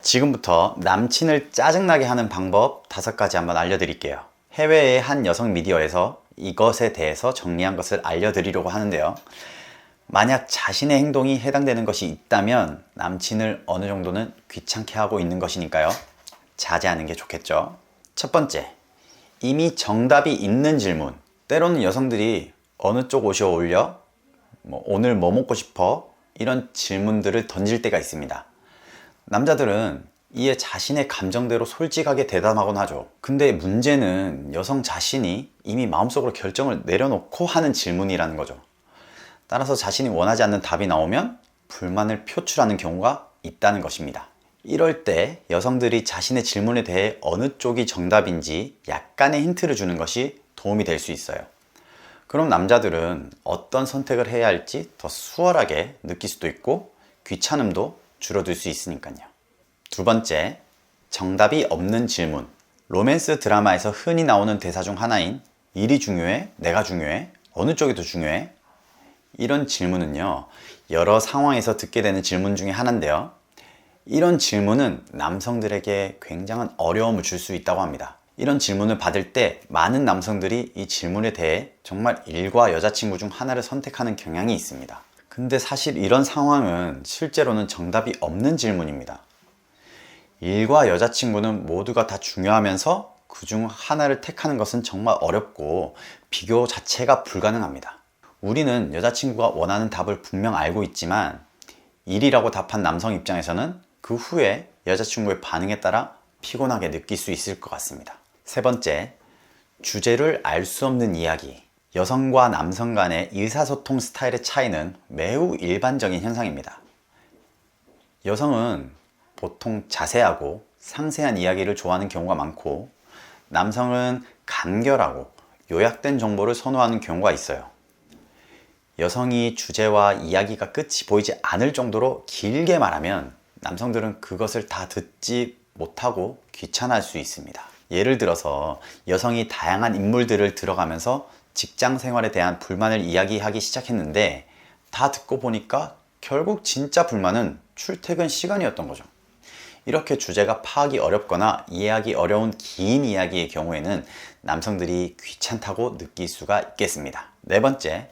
지금부터 남친을 짜증나게 하는 방법 5가지 한번 알려드릴게요. 해외의 한 여성 미디어에서 이것에 대해서 정리한 것을 알려드리려고 하는데요. 만약 자신의 행동이 해당되는 것이 있다면 남친을 어느 정도는 귀찮게 하고 있는 것이니까요. 자제하는 게 좋겠죠. 첫 번째, 이미 정답이 있는 질문. 때로는 여성들이 어느 쪽 옷이 어울려? 오늘 뭐 먹고 싶어? 이런 질문들을 던질 때가 있습니다. 남자들은 이에 자신의 감정대로 솔직하게 대답하곤 하죠. 근데 문제는 여성 자신이 이미 마음속으로 결정을 내려놓고 하는 질문이라는 거죠. 따라서 자신이 원하지 않는 답이 나오면 불만을 표출하는 경우가 있다는 것입니다. 이럴 때 여성들이 자신의 질문에 대해 어느 쪽이 정답인지 약간의 힌트를 주는 것이 도움이 될 수 있어요. 그럼 남자들은 어떤 선택을 해야 할지 더 수월하게 느낄 수도 있고 귀찮음도 줄어들 수 있으니까요. 두 번째, 정답이 없는 질문. 로맨스 드라마에서 흔히 나오는 대사 중 하나인 일이 중요해? 내가 중요해? 어느 쪽이 더 중요해? 이런 질문은요, 여러 상황에서 듣게 되는 질문 중에 하나인데요. 이런 질문은 남성들에게 굉장한 어려움을 줄 수 있다고 합니다. 이런 질문을 받을 때 많은 남성들이 이 질문에 대해 정말 일과 여자친구 중 하나를 선택하는 경향이 있습니다. 근데 사실 이런 상황은 실제로는 정답이 없는 질문입니다. 일과 여자친구는 모두가 다 중요하면서 그중 하나를 택하는 것은 정말 어렵고 비교 자체가 불가능합니다. 우리는 여자친구가 원하는 답을 분명 알고 있지만 일이라고 답한 남성 입장에서는 그 후에 여자친구의 반응에 따라 피곤하게 느낄 수 있을 것 같습니다. 세 번째, 주제를 알 수 없는 이야기. 여성과 남성 간의 의사소통 스타일의 차이는 매우 일반적인 현상입니다. 여성은 보통 자세하고 상세한 이야기를 좋아하는 경우가 많고 남성은 간결하고 요약된 정보를 선호하는 경우가 있어요. 여성이 주제와 이야기가 끝이 보이지 않을 정도로 길게 말하면 남성들은 그것을 다 듣지 못하고 귀찮아할 수 있습니다. 예를 들어서 여성이 다양한 인물들을 들어가면서 직장 생활에 대한 불만을 이야기하기 시작했는데 다 듣고 보니까 결국 진짜 불만은 출퇴근 시간이었던 거죠. 이렇게 주제가 파악이 어렵거나 이해하기 어려운 긴 이야기의 경우에는 남성들이 귀찮다고 느낄 수가 있겠습니다. 네 번째,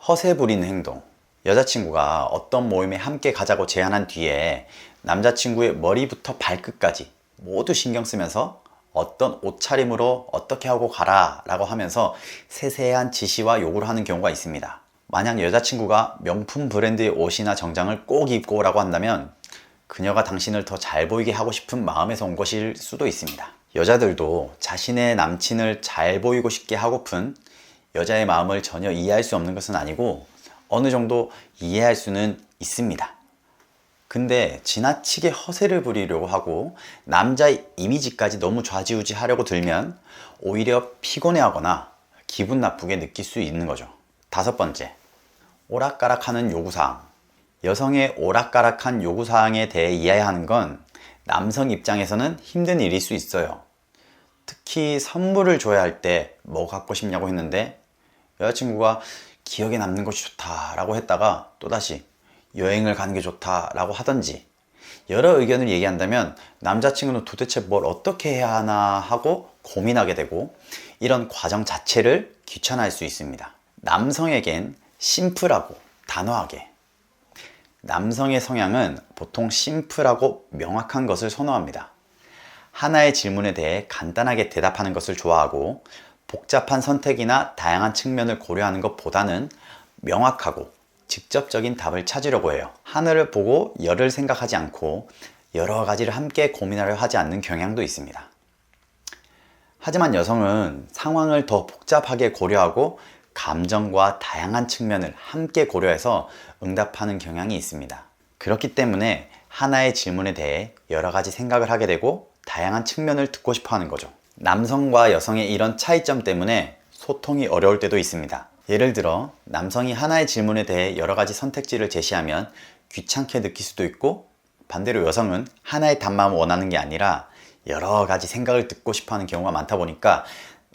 허세 부리는 행동. 여자친구가 어떤 모임에 함께 가자고 제안한 뒤에 남자친구의 머리부터 발끝까지 모두 신경 쓰면서 어떤 옷차림으로 어떻게 하고 가라 라고 하면서 세세한 지시와 요구를 하는 경우가 있습니다. 만약 여자친구가 명품 브랜드의 옷이나 정장을 꼭 입고 오라고 한다면 그녀가 당신을 더 잘 보이게 하고 싶은 마음에서 온 것일 수도 있습니다. 여자들도 자신의 남친을 잘 보이고 싶게 하고픈 여자의 마음을 전혀 이해할 수 없는 것은 아니고 어느 정도 이해할 수는 있습니다. 근데 지나치게 허세를 부리려고 하고 남자의 이미지까지 너무 좌지우지 하려고 들면 오히려 피곤해하거나 기분 나쁘게 느낄 수 있는 거죠. 다섯 번째, 오락가락하는 요구사항. 여성의 오락가락한 요구사항에 대해 이해하는 건 남성 입장에서는 힘든 일일 수 있어요. 특히 선물을 줘야 할 때 뭐 갖고 싶냐고 했는데 여자친구가 기억에 남는 것이 좋다라고 했다가 또다시 여행을 가는 게 좋다라고 하던지 여러 의견을 얘기한다면 남자친구는 도대체 뭘 어떻게 해야 하나 하고 고민하게 되고 이런 과정 자체를 귀찮아할 수 있습니다. 남성에겐 심플하고 단호하게, 남성의 성향은 보통 심플하고 명확한 것을 선호합니다. 하나의 질문에 대해 간단하게 대답하는 것을 좋아하고 복잡한 선택이나 다양한 측면을 고려하는 것보다는 명확하고 직접적인 답을 찾으려고 해요. 하늘을 보고 열을 생각하지 않고 여러 가지를 함께 고민하려 하지 않는 경향도 있습니다. 하지만 여성은 상황을 더 복잡하게 고려하고 감정과 다양한 측면을 함께 고려해서 응답하는 경향이 있습니다. 그렇기 때문에 하나의 질문에 대해 여러 가지 생각을 하게 되고 다양한 측면을 듣고 싶어 하는 거죠. 남성과 여성의 이런 차이점 때문에 소통이 어려울 때도 있습니다. 예를 들어 남성이 하나의 질문에 대해 여러 가지 선택지를 제시하면 귀찮게 느낄 수도 있고 반대로 여성은 하나의 답만 원하는 게 아니라 여러 가지 생각을 듣고 싶어 하는 경우가 많다 보니까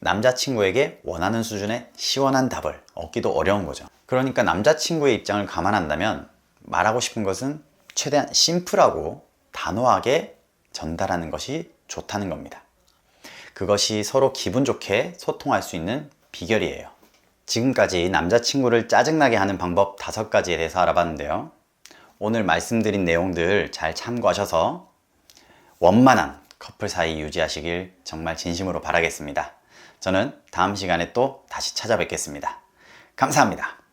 남자친구에게 원하는 수준의 시원한 답을 얻기도 어려운 거죠. 그러니까 남자친구의 입장을 감안한다면 말하고 싶은 것은 최대한 심플하고 단호하게 전달하는 것이 좋다는 겁니다. 그것이 서로 기분 좋게 소통할 수 있는 비결이에요. 지금까지 남자친구를 짜증나게 하는 방법 5가지에 대해서 알아봤는데요. 오늘 말씀드린 내용들 잘 참고하셔서 원만한 커플 사이 유지하시길 정말 진심으로 바라겠습니다. 저는 다음 시간에 또 다시 찾아뵙겠습니다. 감사합니다.